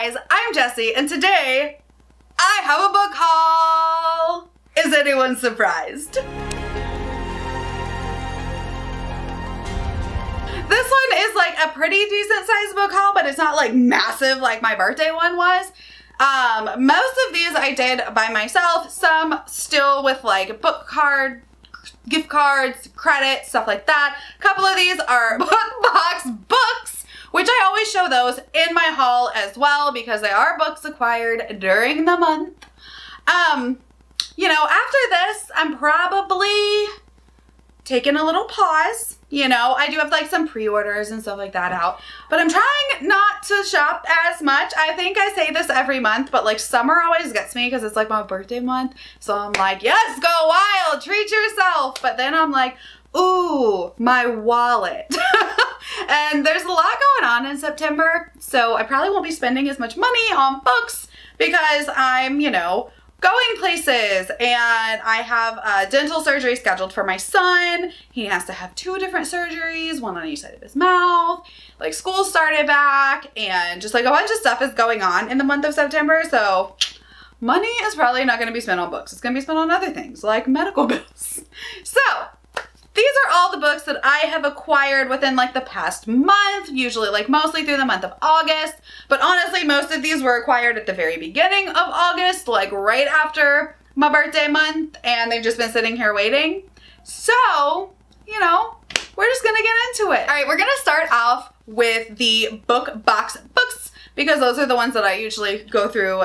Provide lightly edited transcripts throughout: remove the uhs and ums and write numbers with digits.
guys, I'm Jessie, and today I have a book haul! Is anyone surprised? This one is like a pretty decent sized book haul, but it's not like massive like my birthday one was. Most of these I did by myself, some still with like book card, gift cards, credit, stuff like that. A couple of these are book box books, which I always show those in my haul as well because they are books acquired during the month. You know, after this, I'm probably taking a little pause. You know, I do have like some pre-orders and stuff like that out, but I'm trying not to shop as much. I think I say this every month, but like summer always gets me because it's like my birthday month. So I'm like, yes, go wild, treat yourself. But then I'm like, ooh, my wallet. And there's a lot going on in September. So I probably won't be spending as much money on books because I'm, you know, going places, and I have dental surgery scheduled for my son. He has to have 2 different surgeries, one on each side of his mouth. Like school started back, and just like a bunch of stuff is going on in the month of September. So money is probably not going to be spent on books. It's going to be spent on other things like medical bills. So these are all the books that I have acquired within like the past month, usually like mostly through the month of August. But honestly, most of these were acquired at the very beginning of August, like right after my birthday month, and they've just been sitting here waiting. So, you know, we're just gonna get into it. All right, we're gonna start off with the book box books because those are the ones that I usually go through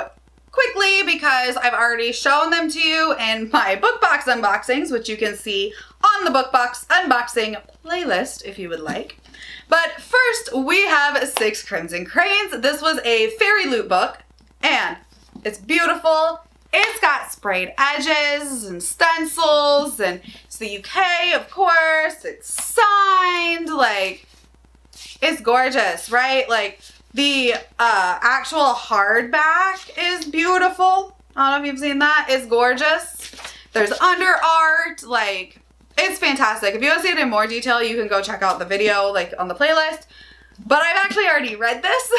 quickly because I've already shown them to you in my book box unboxings, which you can see on the book box unboxing playlist if you would like. But first we have 6 Crimson Cranes. This was a Fairyloot book and it's beautiful. It's got sprayed edges and stencils, and it's the UK, of course. It's signed, like, it's gorgeous, right? Like, the actual hardback is beautiful. I don't know if you've seen that. It's gorgeous. There's under art, like, it's fantastic. If you want to see it in more detail, you can go check out the video, like, on the playlist. But I've actually already read this.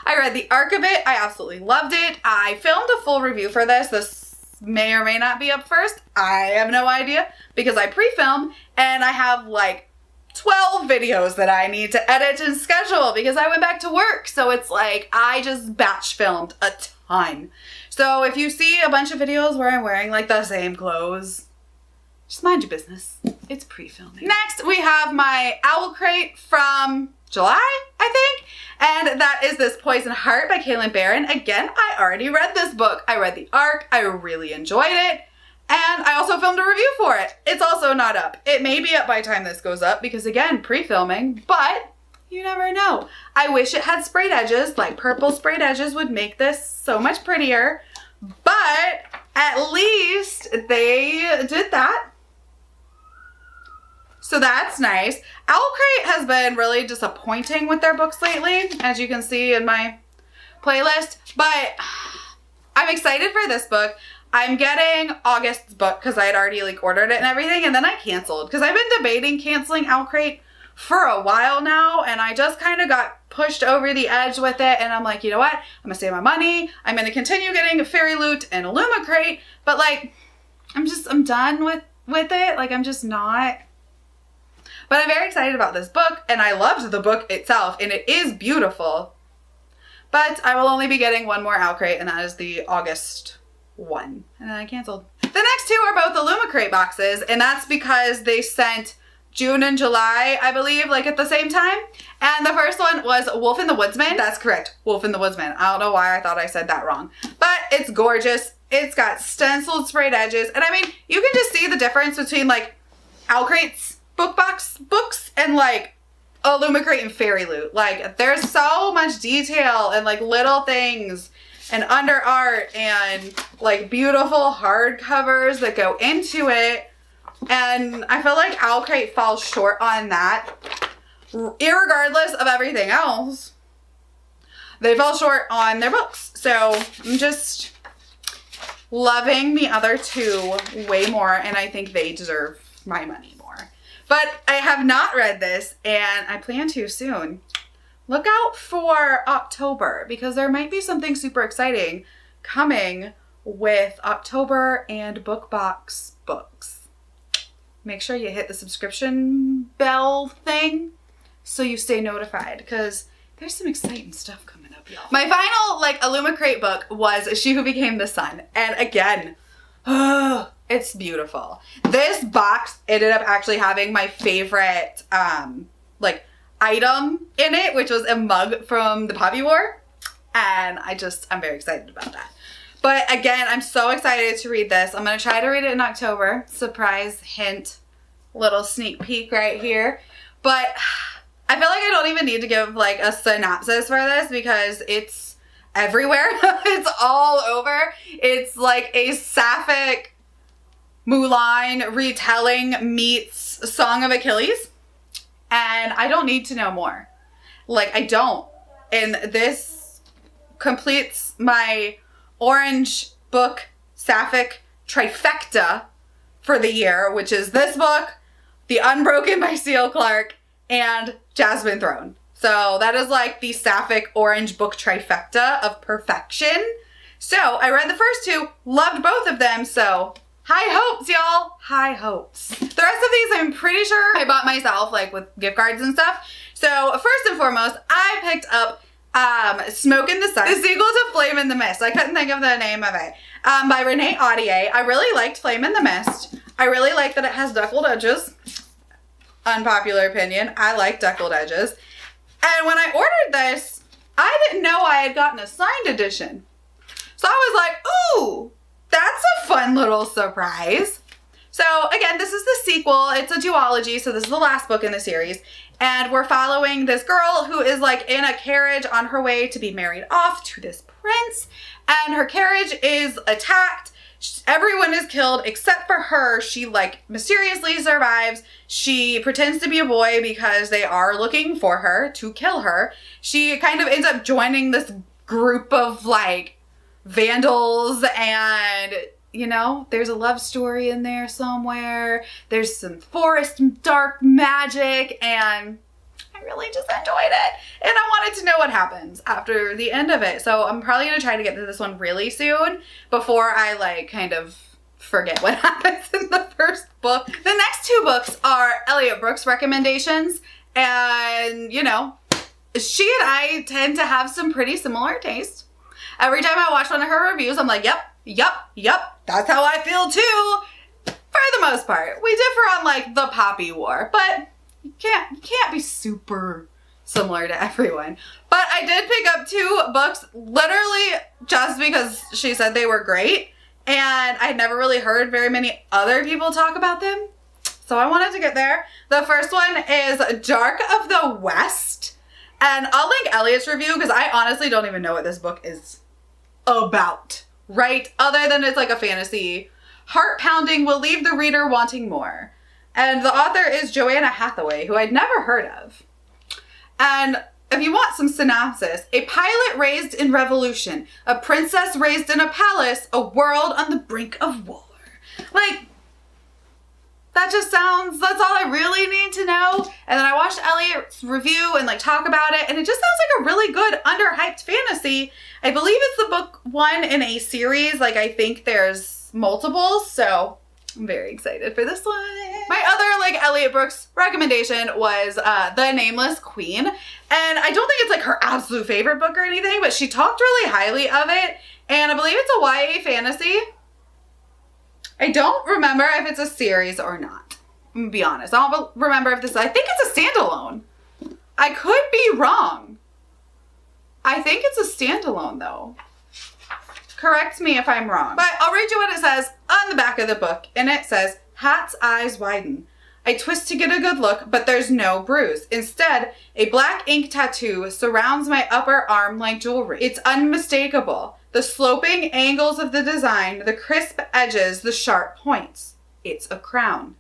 I read the arc of it. I absolutely loved it. I filmed a full review for this. This may or may not be up first. I have no idea because I pre-filmed and I have, like, 12 videos that I need to edit and schedule because I went back to work. So it's like I just batch filmed a ton. So if you see a bunch of videos where I'm wearing like the same clothes, just mind your business. It's pre-filming. Next, we have my OwlCrate from July, I think. And that is this Poison Heart by Kaylin Barron. Again, I already read this book. I read the arc. I really enjoyed it. And I also filmed a review for it. It's also not up. It may be up by the time this goes up because, again, pre-filming, but you never know. I wish it had sprayed edges. Like, purple sprayed edges would make this so much prettier. But at least they did that. So that's nice. OwlCrate has been really disappointing with their books lately, as you can see in my playlist. But I'm excited for this book. I'm getting August's book because I had already like ordered it and everything, and then I canceled because I've been debating canceling OwlCrate for a while now, and I just kind of got pushed over the edge with it, and I'm like, you know what? I'm gonna save my money. I'm gonna continue getting Fairyloot and Illumicrate, but like, I'm done with it. Like, I'm just not. But I'm very excited about this book, and I loved the book itself, and it is beautiful. But I will only be getting one more OwlCrate, and that is the August one, and then I canceled. The next 2 are both Illumicrate boxes, and that's because they sent June and July, I believe, like at the same time. And the first one was Wolf and the Woodsman. That's correct, Wolf and the Woodsman. I don't know why I thought I said that wrong, but it's gorgeous. It's got stenciled sprayed edges, and I mean, you can just see the difference between like OwlCrate's book box books and like Illumicrate and Fairyloot. Like, there's so much detail and like little things and under art and like beautiful hardcovers that go into it. And I feel like OwlCrate falls short on that. Irregardless of everything else, they fall short on their books. So I'm just loving the other 2 way more, and I think they deserve my money more. But I have not read this, and I plan to soon. look out for October because there might be something super exciting coming with October and BookBox books. Make sure you hit the subscription bell thing so you stay notified because there's some exciting stuff coming up, y'all. My final Illumicrate book was She Who Became the Sun. And again, it's beautiful. This box ended up actually having my favorite item in it, which was a mug from the Poppy War. And I'm very excited about that. But again, I'm so excited to read this. I'm going to try to read it in October. Surprise, hint, little sneak peek right here. But I feel like I don't even need to give a synopsis for this because it's everywhere. It's all over. It's like a sapphic Mulan retelling meets Song of Achilles. And I don't need to know more. I don't. And this completes my orange book sapphic trifecta for the year, which is this book, The Unbroken by C.L. Clarke, and Jasmine Throne. So that is the sapphic orange book trifecta of perfection. So I read the first two, loved both of them, so high hopes, y'all. High hopes. The rest of these I'm pretty sure I bought myself, with gift cards and stuff. So first and foremost, I picked up Smoke in the Sun, the sequel to Flame in the Mist. I couldn't think of the name of it. By Renee Audier. I really liked Flame in the Mist. I really like that it has deckled edges. Unpopular opinion. I like deckled edges. And when I ordered this, I didn't know I had gotten a signed edition. So I was like, ooh, that's a fun little surprise. So again, this is the sequel. It's a duology, so this is the last book in the series. And we're following this girl who is in a carriage on her way to be married off to this prince. And her carriage is attacked. Everyone is killed except for her. She mysteriously survives. She pretends to be a boy because they are looking for her to kill her. She kind of ends up joining this group of vandals and there's a love story in there somewhere. There's some forest dark magic and I really just enjoyed it. And I wanted to know what happens after the end of it. So I'm probably going to try to get to this one really soon before I kind of forget what happens in the first book. The next two books are Elliot Brooks recommendations. And, she and I tend to have some pretty similar taste. Every time I watch one of her reviews, I'm like, yep, that's how I feel too. For the most part. We differ on the Poppy War, but you can't be super similar to everyone. But I did pick up two books literally just because she said they were great. And I had never really heard very many other people talk about them. So I wanted to get there. The first one is Dark of the West. And I'll link Elliot's review because I honestly don't even know what this book is about. Right? Other than it's a fantasy. Heart-pounding will leave the reader wanting more. And the author is Joanna Hathaway, who I'd never heard of. And if you want some synopsis, a pilot raised in revolution, a princess raised in a palace, a world on the brink of war. That just sounds, that's all I really need to know. And then I watched Elliot's review and talk about it, and it just sounds like a really good underhyped fantasy. I believe it's the book one in a series. I think there's multiples, so I'm very excited for this one. My other Elliot Brooks recommendation was The Nameless Queen. And I don't think it's her absolute favorite book or anything, but she talked really highly of it. And I believe it's a YA fantasy. I don't remember if it's a series or not. I'm gonna be honest. I don't remember if I think it's a standalone. I could be wrong. I think it's a standalone though. Correct me if I'm wrong. But I'll read you what it says on the back of the book. And it says, Hat's eyes widen. I twist to get a good look, but there's no bruise. Instead, a black ink tattoo surrounds my upper arm like jewelry. It's unmistakable. The sloping angles of the design, the crisp edges, the sharp points. It's a crown.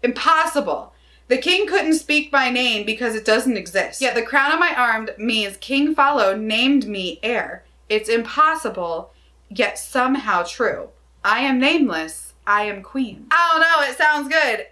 Impossible. The king couldn't speak my name because it doesn't exist. Yet the crown on my arm means King Follow named me heir. It's impossible, yet somehow true. I am nameless. I am queen. I don't know. It sounds good.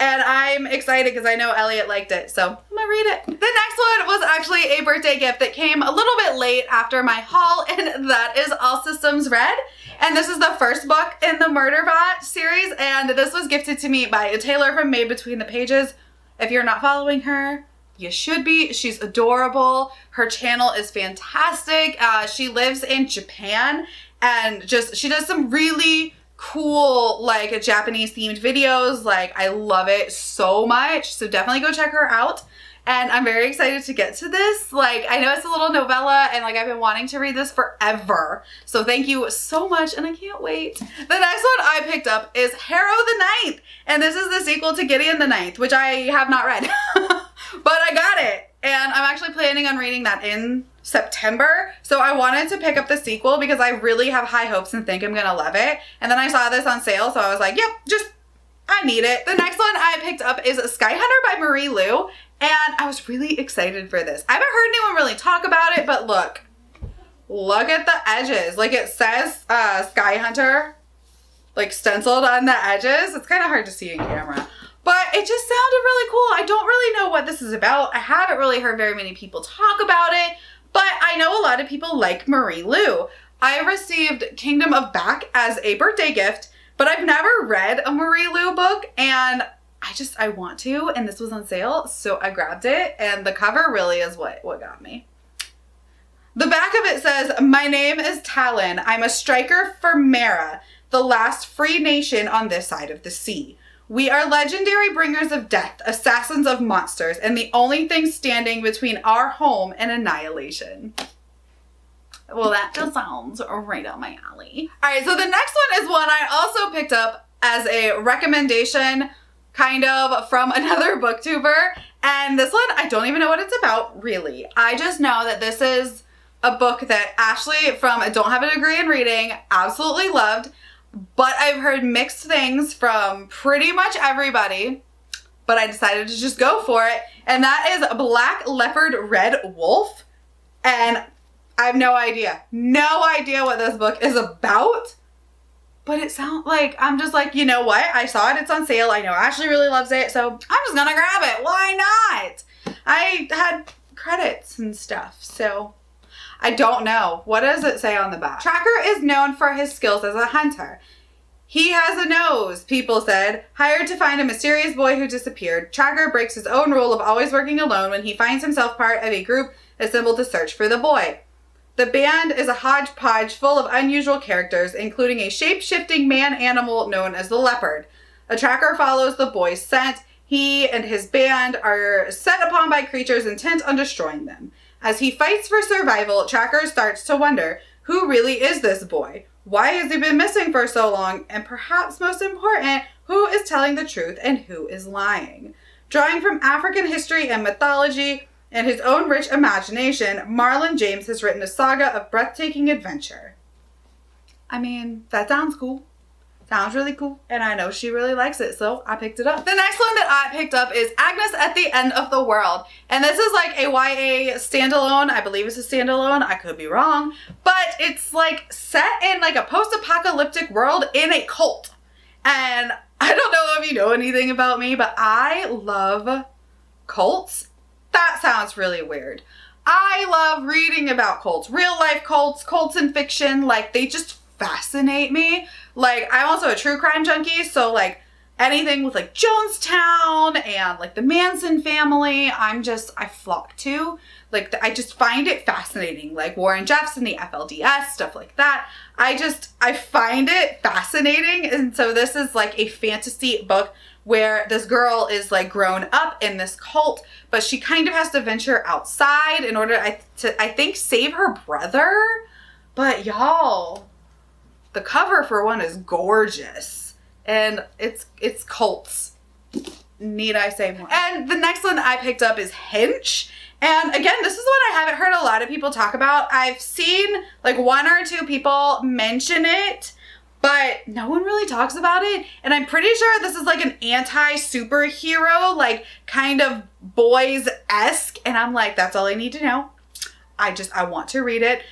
And I'm excited because I know Elliot liked it, so I'm gonna read it. The next one was actually a birthday gift that came a little bit late after my haul, and that is All Systems Red. And this is the first book in the Murderbot series, and this was gifted to me by Taylor from Made Between the Pages. If you're not following her, you should be. She's adorable. Her channel is fantastic. She lives in Japan, and she does some really cool like Japanese themed videos. Like, I love it so much, so definitely go check her out. And I'm very excited to get to this. Like, I know it's a little novella, and like I've been wanting to read this forever, so thank you so much, and I can't wait. The next one I picked up is Harrow the Ninth, and this is the sequel to Gideon the Ninth, which I have not read but I got it, and I'm actually planning on reading that in September. So I wanted to pick up the sequel because I really have high hopes and think I'm gonna love it. And then I saw this on sale, so I was like, yep, I need it. The next one I picked up is Sky Hunter by Marie Lu, and I was really excited for this. I haven't heard anyone really talk about it, but look at the edges. Like, it says Sky Hunter like stenciled on the edges. It's kind of hard to see in camera, but it just sounded really cool. I don't really know what this is about. I haven't really heard very many people talk about it, but I know a lot of people like Marie Lu. I received Kingdom of Back as a birthday gift, but I've never read a Marie Lu book, and I want to, and this was on sale, so I grabbed it, and the cover really is what got me. The back of it says, "My name is Talon. I'm a striker for Mara, the last free nation on this side of the sea. We are legendary bringers of death, assassins of monsters, and the only thing standing between our home and annihilation." Well, that just sounds right up my alley. All right, so the next one is one I also picked up as a recommendation, kind of, from another booktuber. And this one, I don't even know what it's about, really. I just know that this is a book that Ashley from Don't Have a Degree in Reading absolutely loved. But I've heard mixed things from pretty much everybody. But I decided to just go for it. And that is Black Leopard Red Wolf. And I have no idea what this book is about, but it sounds like, I'm just like, you know what? I saw it, it's on sale. I know Ashley really loves it, so I'm just gonna grab it. Why not? I had credits and stuff, so I don't know. What does it say on the back? Tracker is known for his skills as a hunter. He has a nose, people said. Hired to find a mysterious boy who disappeared, Tracker breaks his own rule of always working alone when he finds himself part of a group assembled to search for the boy. The band is a hodgepodge full of unusual characters, including a shape-shifting man-animal known as the leopard. A tracker follows the boy's scent. He and his band are set upon by creatures intent on destroying them. As he fights for survival, Tracker starts to wonder, who really is this boy? Why has he been missing for so long? And perhaps most important, who is telling the truth and who is lying? Drawing from African history and mythology, and his own rich imagination, Marlon James has written a saga of breathtaking adventure. I mean, that sounds cool. Sounds really cool. And I know she really likes it, so I picked it up. The next one that I picked up is Agnes at the End of the World. And this is like a YA standalone. I believe it's a standalone. I could be wrong. But it's like set in like a post-apocalyptic world in a cult. And I don't know if you know anything about me, but I love cults. That sounds really weird. I love reading about cults, real life cults, cults in fiction. Like, they just fascinate me. Like, I'm also a true crime junkie, so like anything with like Jonestown and like the Manson family, I flock to. Like, I just find it fascinating. Like Warren Jeffs and the FLDS, stuff like that. I find it fascinating. And so this is like a fantasy book where this girl is like grown up in this cult, but she kind of has to venture outside in order to, I think, save her brother. But y'all, the cover for one is gorgeous, and it's cults. Need I say more? And the next one I picked up is Hinch. And again, this is one I haven't heard a lot of people talk about. I've seen like one or two people mention it, but no one really talks about it. And I'm pretty sure this is like an anti-superhero, like kind of boys-esque. And I'm like, that's all I need to know. I want to read it.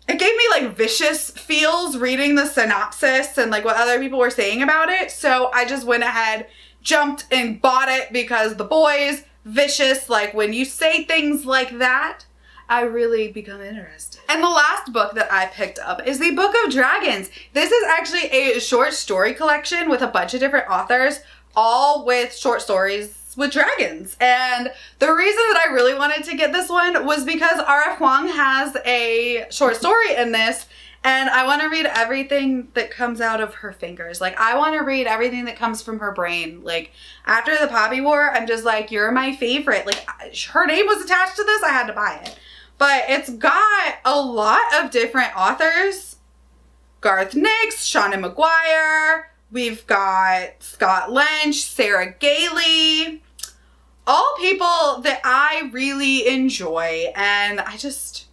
It gave me like Vicious feels reading the synopsis and like what other people were saying about it. So I just went ahead, jumped and bought it because the boys, vicious, like when you say things like that, I really become interested. And the last book that I picked up is the Book of Dragons. This is actually a short story collection with a bunch of different authors, all with short stories with dragons. And the reason that I really wanted to get this one was because R.F. Kuang has a short story in this, and I want to read everything that comes out of her fingers. Like, I want to read everything that comes from her brain. Like, after the Poppy War, I'm just like, you're my favorite. Like, her name was attached to this, I had to buy it. But it's got a lot of different authors. Garth Nix, Shauna Maguire, we've got Scott Lynch, Sarah Gailey, all people that I really enjoy. And I just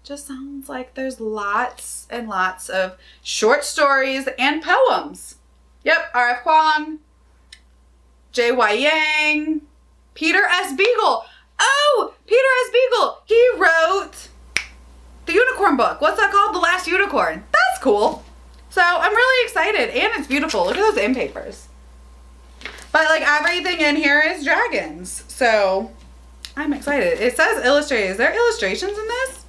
sounds like there's lots and lots of short stories and poems. Yep, R.F. Kuang, J.Y. Yang, Peter S. Beagle. Oh, Peter S. Beagle. He wrote the unicorn book. What's that called? The Last Unicorn. That's cool. So I'm really excited, and it's beautiful. Look at those end papers. But like everything in here is dragons. So I'm excited. It says illustrated. Is there illustrations in this?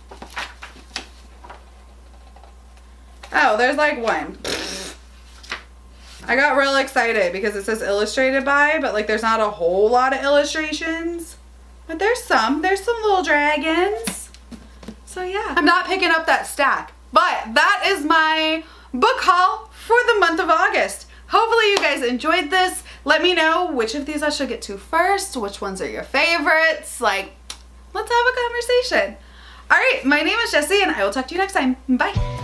Oh, there's like one. I got real excited because it says illustrated by, but like there's not a whole lot of illustrations. But there's some little dragons. So yeah, I'm not picking up that stack. But that is my book haul for the month of August. Hopefully you guys enjoyed this. Let me know which of these I should get to first, which ones are your favorites. Like, let's have a conversation. All right, my name is Jessie, and I will talk to you next time. Bye.